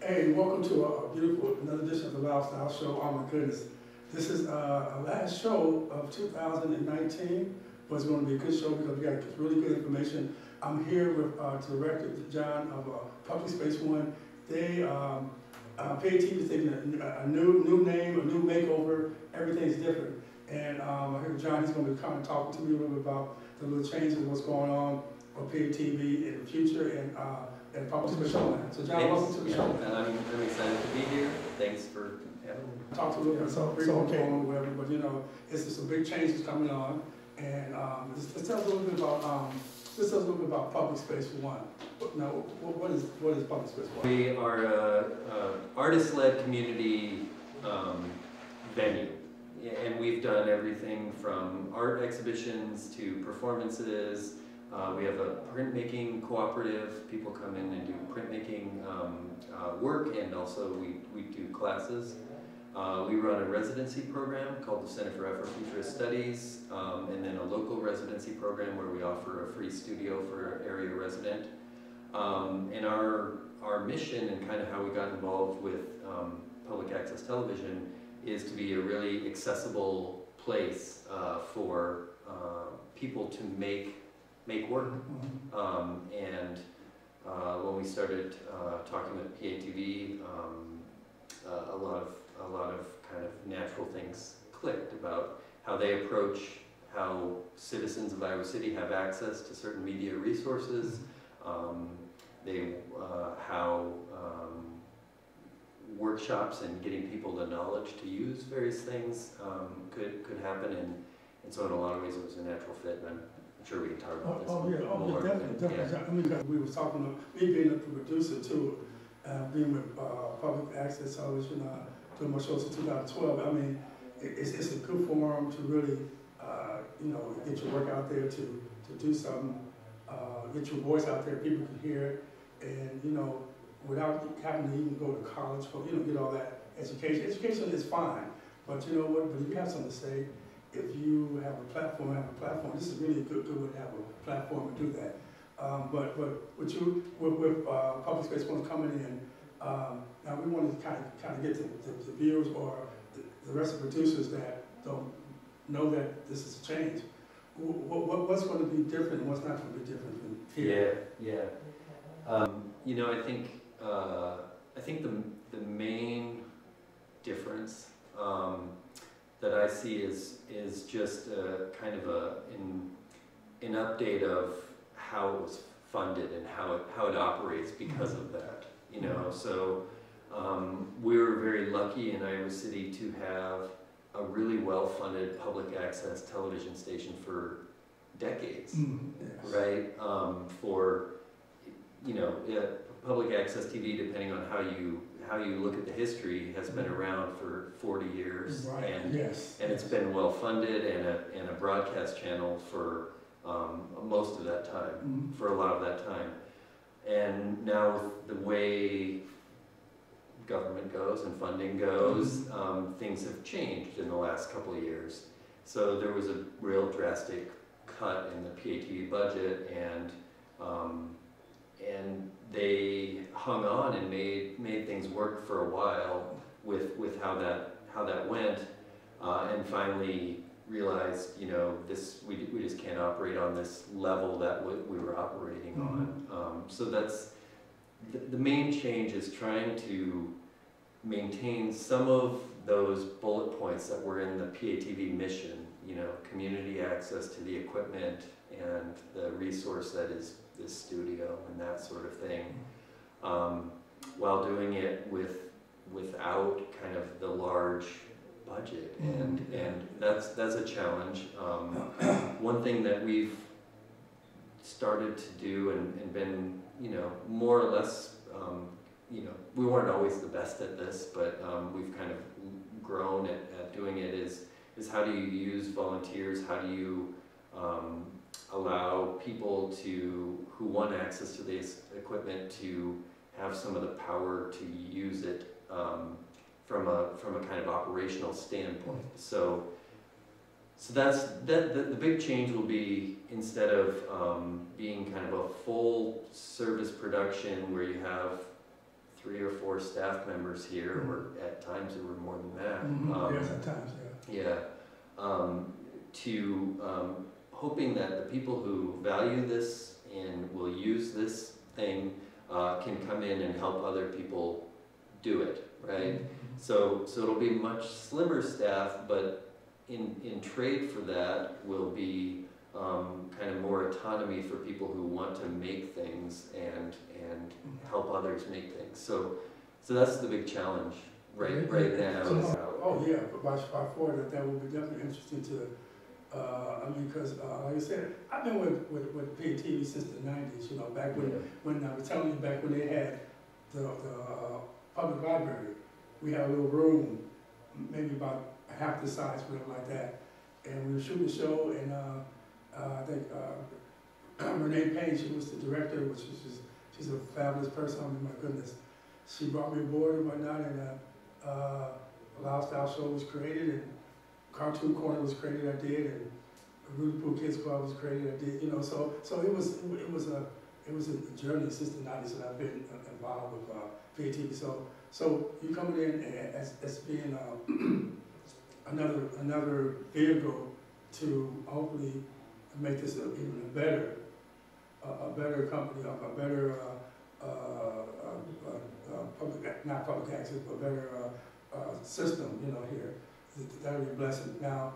Hey, welcome to a beautiful, another edition of the Loud Style Show. Oh my goodness. This is our last show of 2019, but it's going to be a good show because we got really good information. I'm here with Director John of Public Space One. They, PAT is taking a new name, a new makeover. Everything's different. And I heard John, he's going to be kind of talking to me a little bit about the little changes, what's going on with PATV in the future, and Public Space One. So John, welcome to the show. I'm excited to be here. Thanks for having me. Talk to a little bit about what's going on, whatever, but you know, it's just some big changes coming on. And just tell us a little bit about Public Space One. Now, what is Public Space One? We are a artist-led community venue, and we've done everything from art exhibitions to performances. We have a printmaking cooperative. People come in and do printmaking work, and also we do classes. We run a residency program called the Center for Afrofuturist Studies, and then a local residency program where we offer a free studio for an area resident. And our mission and kind of how we got involved with public access television is to be a really accessible place for people to make work. And when we started talking with PATV, a lot of kind of natural things clicked about how they approach how citizens of Iowa City have access to certain media resources, how workshops and getting people the knowledge to use various things could happen, and so in a lot of ways it was a natural fit, and I'm sure we can talk about this more. Definitely. Yeah. I mean, we were talking about me being a producer too, being with Public Access Television, doing my show since 2012. I mean, it's a good forum to really, you know, get your work out there, to do something, get your voice out there, people can hear it, and you know, without having to even go to college, you know, get all that education. Education is fine, but you know what? But if you have something to say, if you have a platform, this is really a good way to have a platform to do that. But with Public Space One coming in, now we want to kind of get the viewers or the rest of the producers that don't know that this is a change. What's going to be different and what's not going to be different from here? Yeah. You know, I think the main difference that I see is just kind of an update of how it was funded and how it operates because of that. You know, so we were very lucky in Iowa City to have a really well-funded public access television station for decades, Yes. right? For, you know, public access TV, depending on how you look at the history, has been around for 40 years, Right. and Yes. it's been well funded and a broadcast channel for most of that time, for a lot of that time. And now with the way government goes and funding goes, things have changed in the last couple of years. So there was a real drastic cut in the PATV budget, and they hung on and made things work for a while with how that went, and finally realized, you know, we just can't operate on this level that we were operating on. So that's the main change, is trying to maintain some of those bullet points that were in the PATV mission, you know, community access to the equipment and the resource that is this studio and that sort of thing, while doing it without kind of the large budget, and that's a challenge. One thing that we've started to do and been, you know, more or less, you know, we weren't always the best at this, but we've kind of grown at doing it, is how do you use volunteers? How do you allow people who want access to this equipment to have some of the power to use it from a kind of operational standpoint. So that's the big change will be, instead of being kind of a full service production where you have 3 or 4 staff members here, or at times there were more than that. Yes, at times, yeah. Yeah. Hoping that the people who value this and will use this thing can come in and help other people do it, right? So it'll be much slimmer staff, but in trade for that will be kind of more autonomy for people who want to make things and help others make things. So that's the big challenge right now. Oh yeah, but by forward that will be definitely interesting to. I mean, because like I said, I've been with PATV since the '90s. You know, back when I was telling you back when they had the public library, we had a little room, maybe about half the size, whatever like that, and we were shooting the show, and I think Renee Payne, she was the director, which is she's a fabulous person. I mean, my goodness, she brought me aboard and whatnot, and a Lifestyle show was created, and Cartoon Corner was created. I did, and Rudy Poo Kids Club was created. I did, you know. So it was a journey since the '90s that I've been involved with PATV. So you coming in as being another vehicle to hopefully make this even a better company, a better not public access, but better system, you know, here. That'll be a blessing. Now,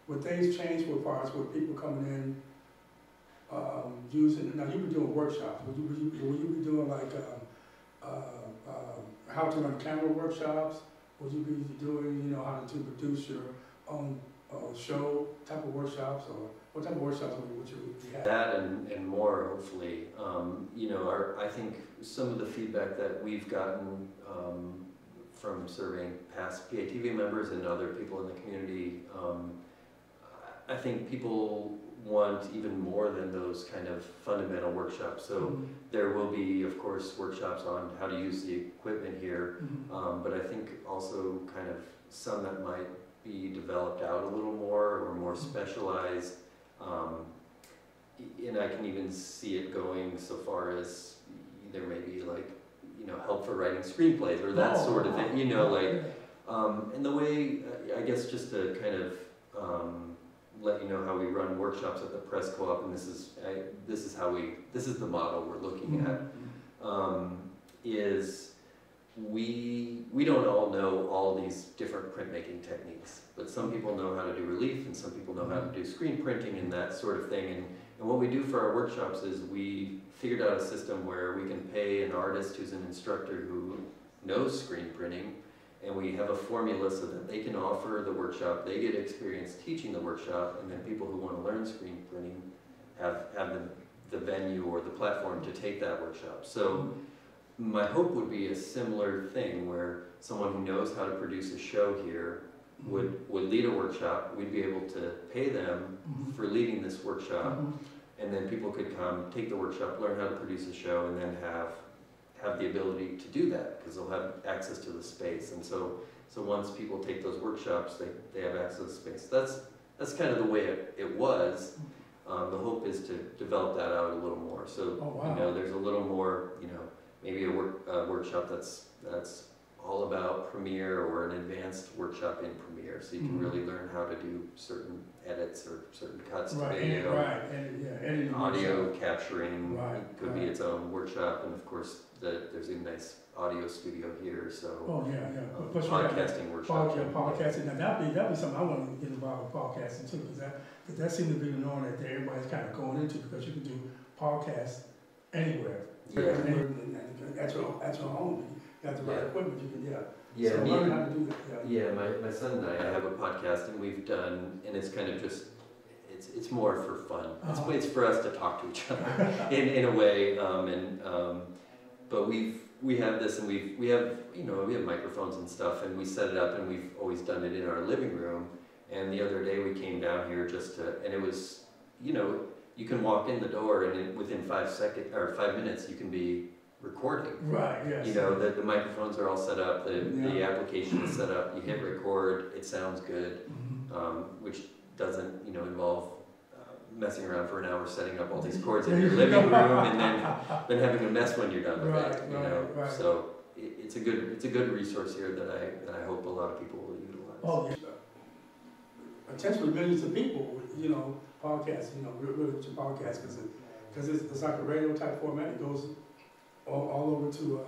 would things change with far as with people coming in using? Now, you've been doing workshops. Will you be doing like how to run camera workshops? Would you be doing, you know, how to produce your own show type of workshops, or what type of workshops would you have? That and more, hopefully. You know, I think some of the feedback that we've gotten from serving past PATV members and other people in the community, I think people want even more than those kind of fundamental workshops. So there will be, of course, workshops on how to use the equipment here, but I think also kind of some that might be developed out a little more or more specialized. And I can even see it going so far as there may be like, you know, help for writing screenplays or that sort of thing, you know, like, and the way, I guess just to kind of let you know how we run workshops at the Press Co-op, and this is the model we're looking at, is we don't all know all these different printmaking techniques, but some people know how to do relief and some people know how to do screen printing and that sort of thing. And what we do for our workshops is we figured out a system where we can pay an artist who's an instructor who knows screen printing, and we have a formula so that they can offer the workshop, they get experience teaching the workshop, and then people who want to learn screen printing have the venue or the platform to take that workshop. So my hope would be a similar thing where someone who knows how to produce a show here would lead a workshop. We'd be able to pay them for leading this workshop, and then people could come, take the workshop, learn how to produce a show, and then have the ability to do that because they'll have access to the space. And so once people take those workshops, they have access to space. That's kind of the way it was. The hope is to develop that out a little more. So you know, there's a little more, you know, maybe a workshop that's all about Premiere, or an advanced workshop in Premiere, so you can really learn how to do certain edits or certain cuts to video. Editing audio capturing could be its own workshop, and of course there's a nice audio studio here. So podcasting workshop. Podcasting. Now that'd be something I want to get involved with podcasting too, because that seems to be the norm that everybody's kind of going into, because you can do podcasts anywhere. At your home. You got the right equipment, you can, so learn how to do that. My son and I have a podcast, and we've done, and it's kind of just, it's more for fun. It's for us to talk to each other in a way, but we have this, and we have microphones and stuff, and we set it up, and we've always done it in our living room. And the other day we came down here and it was, you know, you can walk in the door, and within 5 minutes you can be recording. You know, the microphones are all set up, the application is set up, you hit record, it sounds good, which doesn't, you know, involve messing around for an hour setting up all these chords in your living room and then having a mess when you're done with it, you know. Right. So it's a good resource here that I hope a lot of people will utilize. Oh, yeah. Potentially millions of people, you know, podcasts, you know, really with your podcast, because it's like a radio type format. It goes all over to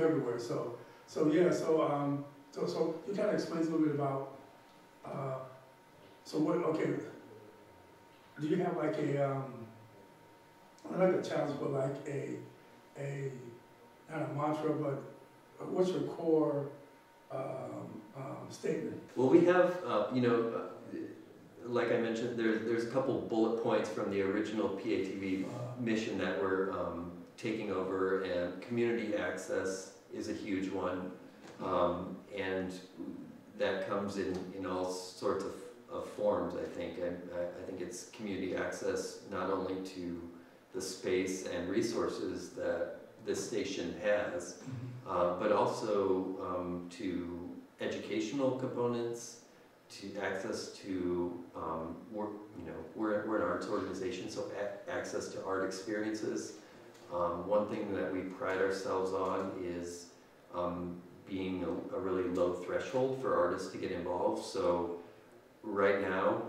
everywhere. So yeah. So you kind of explain a little bit about. So what? Okay. Do you have like not like a challenge, but like a not a mantra, but what's your core statement? Well, we have, like I mentioned, there's a couple bullet points from the original PATV mission that we're taking over, and community access is a huge one, and that comes in all sorts of forms, I think. I think it's community access not only to the space and resources that this station has, but also to educational components, to access to we're an arts organization, so access to art experiences. One thing that we pride ourselves on is being a really low threshold for artists to get involved. So right now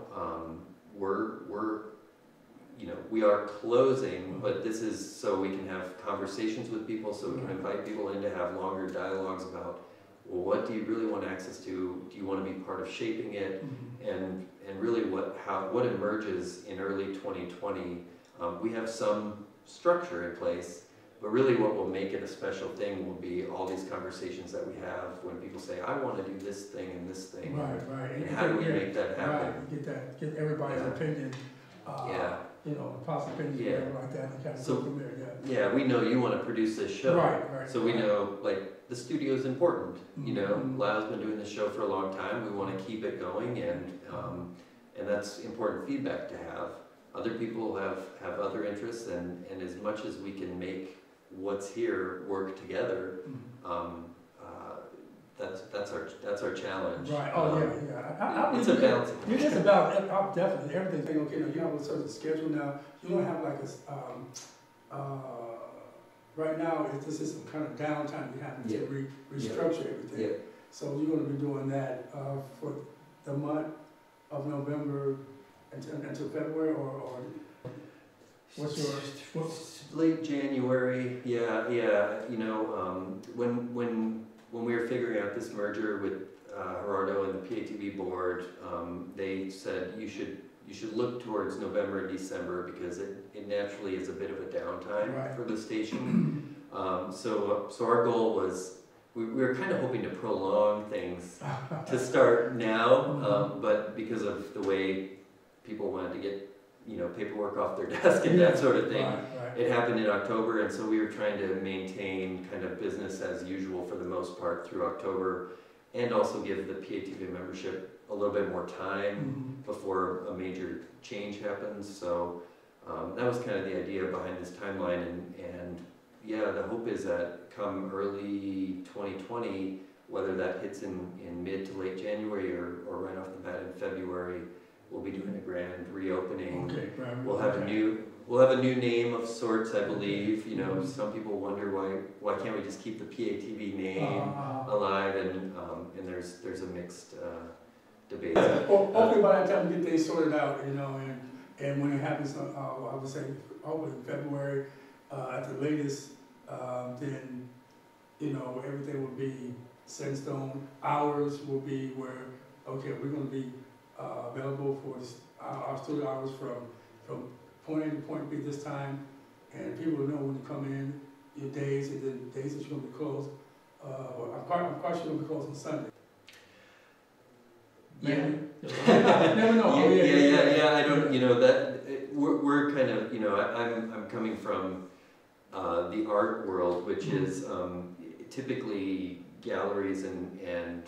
we are closing, but this is so we can have conversations with people, so we can invite people in to have longer dialogues about, well, what do you really want access to? Do you want to be part of shaping it? And really what emerges in early 2020, we have some structure in place, but really what will make it a special thing will be all these conversations that we have when people say, I want to do this thing and this thing. Right. And how do we make that happen? Right, get everybody's opinion. You know, possible opinions, whatever like that, and kind of go from there. Yeah, we know you want to produce this show. Right. So we know, like, the studio is important. You know, Lau's been doing this show for a long time. We want to keep it going, and that's important feedback to have. Other people have other interests, and as much as we can make what's here work together, that's our challenge. Right. Oh yeah. It's a balancing. It is about definitely everything. Okay, you have a certain schedule now. You don't have like a right now. This is some kind of downtime. You have to restructure everything. Yeah. So you're going to be doing that for the month of November until February, or what's your late January? Yeah. You know, when we were figuring out this merger with Gerardo and the PATV board, they said you should look towards November and December because it naturally is a bit of a downtime for the station. So our goal was we were kind of hoping to prolong things to start now, but because of the way people wanted to get paperwork off their desk and that sort of thing. It happened in October, and so we were trying to maintain kind of business as usual for the most part through October, and also give the PATV membership a little bit more time before a major change happens. So that was kind of the idea behind this timeline, and yeah, the hope is that come early 2020, whether that hits in mid to late January or right off the bat in February, we'll be doing a grand reopening. We'll have a new name of sorts, I believe. You know, some people wonder why can't we just keep the PATV name alive, and there's a mixed debate. Hopefully by that time we get things sorted out, you know, and when it happens, I would say hopefully in February at the latest, then everything will be set in stone. Hours will be where we're going to be available for our studio hours from point A to point B this time, and people will know when to come in, your days, and then days that you're going to be closed. I'm quite sure you're going to be closed on Sunday. Yeah. Never know. Yeah. I don't. We're kind of. I'm coming from the art world, which is typically galleries and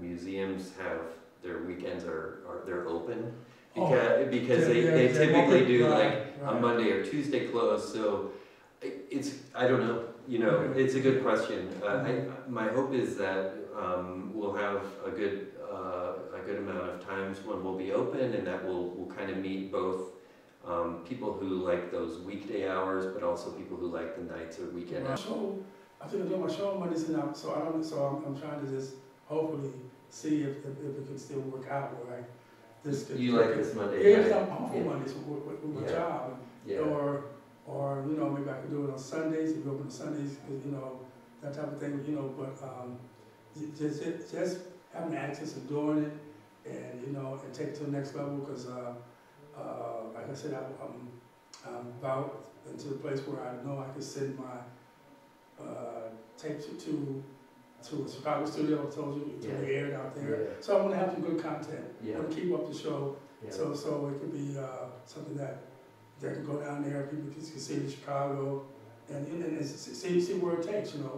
museums have their weekends they're open because they typically do a Monday or Tuesday close. So I don't know. It's a good question. My hope is that we'll have a good good amount of times when we'll be open, and that will kind of meet both people who like those weekday hours, but also people who like the nights or weekend hours. So I think I'm doing my show on Mondays and out, so I'm trying to just hopefully see if it can still work out where this. You like this Monday? Yeah, because I'm off on Mondays with my Yeah. job, Yeah. or you know, maybe I could do it on Sundays, if you open on Sundays, you know, that type of thing, you know. But just having access and doing it, and you know, and take it to the next level, because like I said, I'm about into the place where I know I can send my tape to a Chicago studio. I told you, to be aired out there. Yeah. So I want to have some good content. Yeah. I want to keep up the show. Yeah. So it could be something that can go down there. People can see the Chicago, and see where it takes. You know,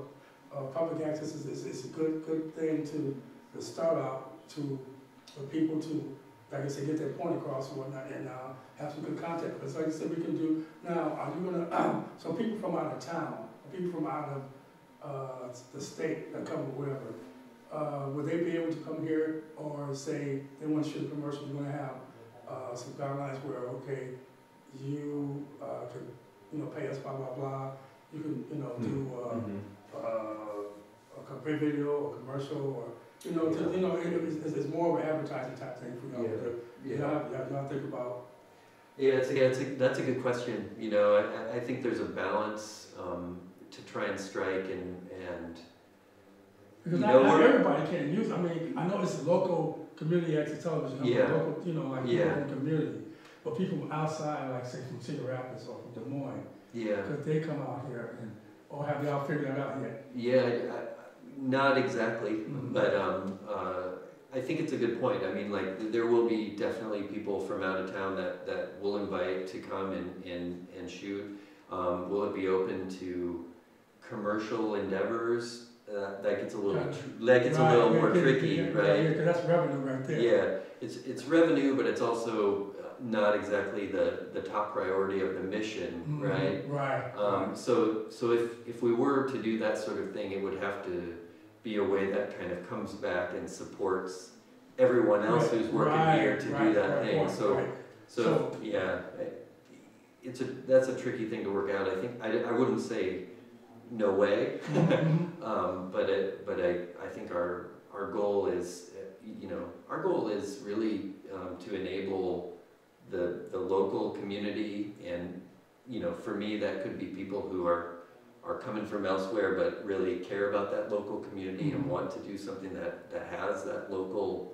public access is a good thing to start out for people to, like I said, get their point across and whatnot, and have some good content. Because like I said, we can do now. Are you gonna? So people from out of town, people from out of the state that come or whatever, would they be able to come here, or say they want to shoot a commercial? You're going to have some guidelines where, okay, you can pay us blah blah blah. You can do a video or commercial, or it's more of an advertising type thing for y'all to do. Y'all think about. Yeah, that's a good question. You know, I think there's a balance to try and strike and because not everybody can use it. I mean, I know it's local community access television, local, like people in the community, but people from outside, like say from Cedar Rapids or from Des Moines, could they come out here or have y'all figured that out yet? Yeah, not exactly, but I think it's a good point. I mean, like, there will be definitely people from out of town that we'll invite to come and shoot. Will it be open to commercial endeavors? That gets a little more tricky, right? Yeah, because that's revenue right there. Yeah, it's revenue, but it's also not exactly the top priority of the mission, right? Right. So if we were to do that sort of thing, it would have to be a way that kind of comes back and supports everyone else who's working here to do that thing. So yeah, that's a tricky thing to work out. I think I wouldn't say no way, but I think our goal is really to enable the local community, and for me that could be people who are coming from elsewhere but really care about that local community and want to do something that has that local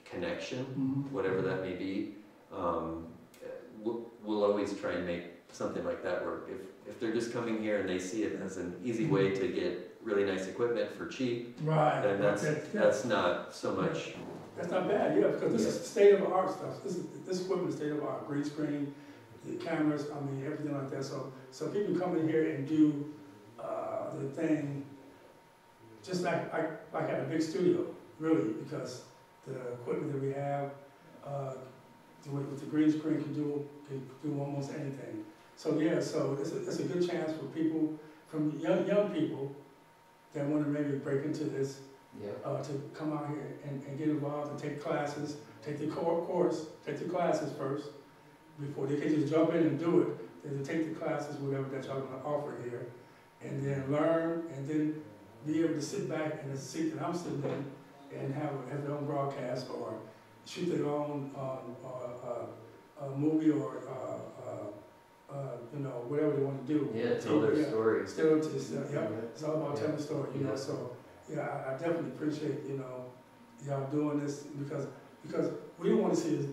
connection, whatever that may be. We'll always try and make something like that work. If they're just coming here and they see it as an easy way to get really nice equipment for cheap, then that's not so much. That's not bad, because this is state of the art stuff. This equipment is state of the art, green screen, the cameras, I mean everything like that. So people come in here and do the thing just like at a big studio, really, because the equipment that we have with the green screen can do almost anything. So it's a good chance for people, from young people that want to maybe break into this, to come out here and get involved and take classes, take the course, take the classes first, before they can just jump in and do it. They take the classes, whatever that y'all going to offer here, and then learn, and then be able to sit back in the seat that I'm sitting in and have their own broadcast, or shoot their own movie, or whatever they want to do. Tell their stories. It's all about telling the story, So I definitely appreciate y'all doing this, because we don't want to see this.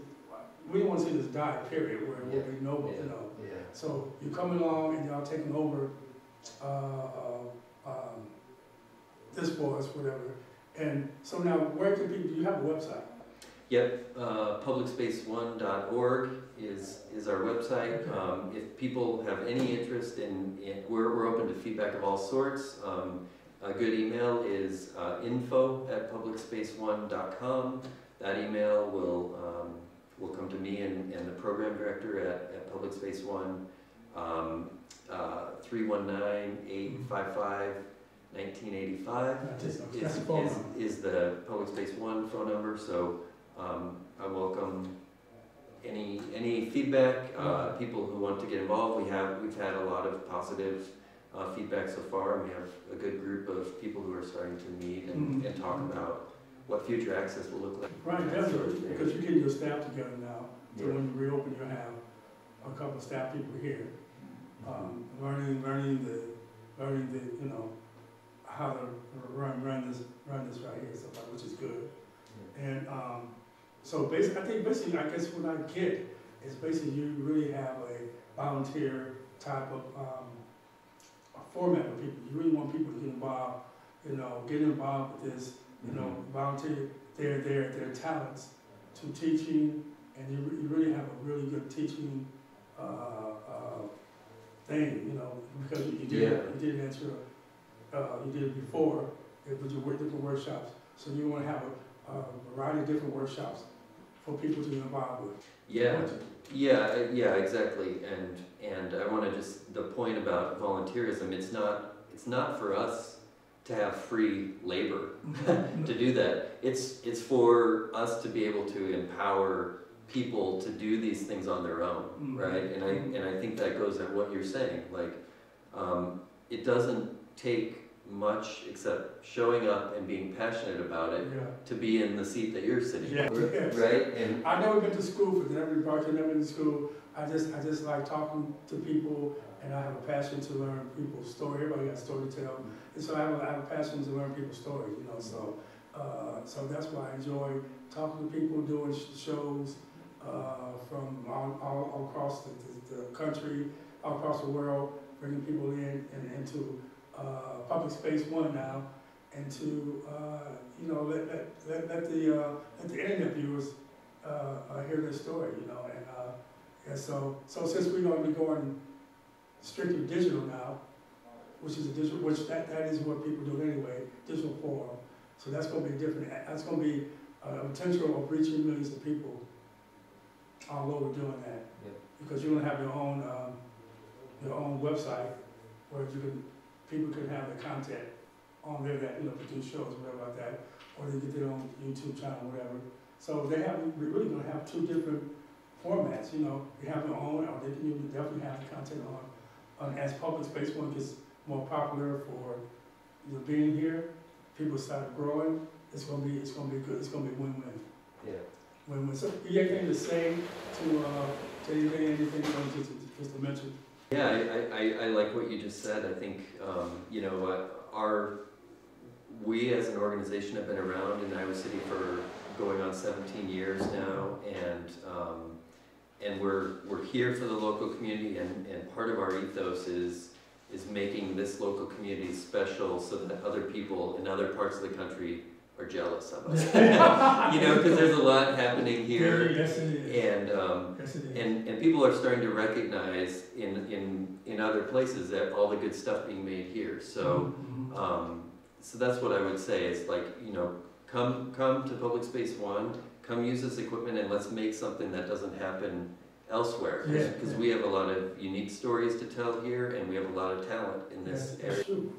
We don't want to see this die, period, where it will be noble, So you're coming along and y'all taking over this for us, whatever. And so now, where can people? Do you have a website? Yep, publicspace1.org is our website. Okay. If people have any interest in we're open to feedback of all sorts. A good email is info@publicspace1.com. That email will come to me and the program director at Public Space One. 319-855-1985 is the Public Space One phone number. So I welcome any feedback, people who want to get involved. We've had a lot of positive feedback so far. We have a good group of people who are starting to meet and talk about what future access will look like. Right, definitely, because you're getting your staff together now, so when you reopen, you'll have a couple of staff people here, learning the, you know, how to run this right here, so, which is good. And so basically, I guess what I get is basically you really have a volunteer type of a format for people. You really want people to get involved, you know, get involved with this, you know, volunteer their talents to teaching, and you really have a really good teaching thing, you know, because you did it at your, you did it before with your different workshops. So you want to have a variety of different workshops for people to get involved with. Yeah, exactly. And I want to just, the point about volunteerism, it's not for us to have free labor to do that. It's for us to be able to empower people to do these things on their own, right? And I think that goes at what you're saying. Like, it doesn't take much except showing up and being passionate about it to be in the seat that you're sitting in, right? And I've never been to school for that. I've never been to school. I just like talking to people, and I have a passion to learn people's story. Everybody got a story to tell, and so I have a passion to learn people's stories. You know, so that's why I enjoy talking to people, doing shows from all across the country, all across the world, bringing people in and into Public Space One now, and to you know, let the internet viewers hear their story, you know, and so since we're going to be going strictly digital now, which that is what people do anyway, digital form. So that's going to be different. That's going to be a potential of reaching millions of people all over doing that, because you're going to have your own website where people can have the content on there that, you know, produce shows, whatever like that, or they get their own YouTube channel, whatever. So we're really going to have two different formats, you know. You have their own, or they can definitely have the content on. As Public Space One gets more popular for being here, people start growing. It's going to be good. It's going to be win-win. Yeah. Win-win. So, you have anything to say to anything just to mention? Yeah, I like what you just said. I think, you know, we as an organization have been around in Iowa City for going on 17 years now, and we're here for the local community, and part of our ethos is making this local community special so that other people in other parts of the country are jealous of us. You know, because there's a lot happening here. Yes, it is. And people are starting to recognize in other places that all the good stuff being made here. So so that's what I would say is, like, you know, come to Public Space One, come use this equipment, and let's make something that doesn't happen elsewhere. Because we have a lot of unique stories to tell here, and we have a lot of talent in this area. That's true.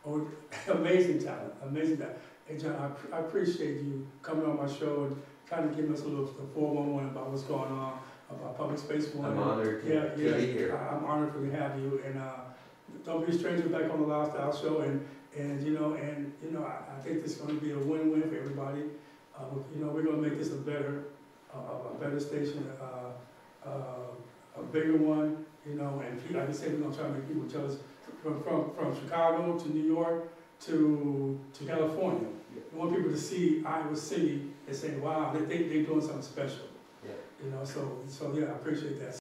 Oh, amazing talent, amazing talent. Hey John, I appreciate you coming on my show and kind of giving us a little 411 about what's going on about Public Space One. I'm honored to be here. I'm honored to have you, and don't be a stranger back on the Lifestyle Show, and you know, I think this is going to be a win-win for everybody. You know, we're going to make this a better station, a bigger one. You know, and like I said, we're going to try to make people tell us from Chicago to New York to California. We want people to see Iowa City and say, wow, they're doing something special. You know, so yeah, I appreciate that.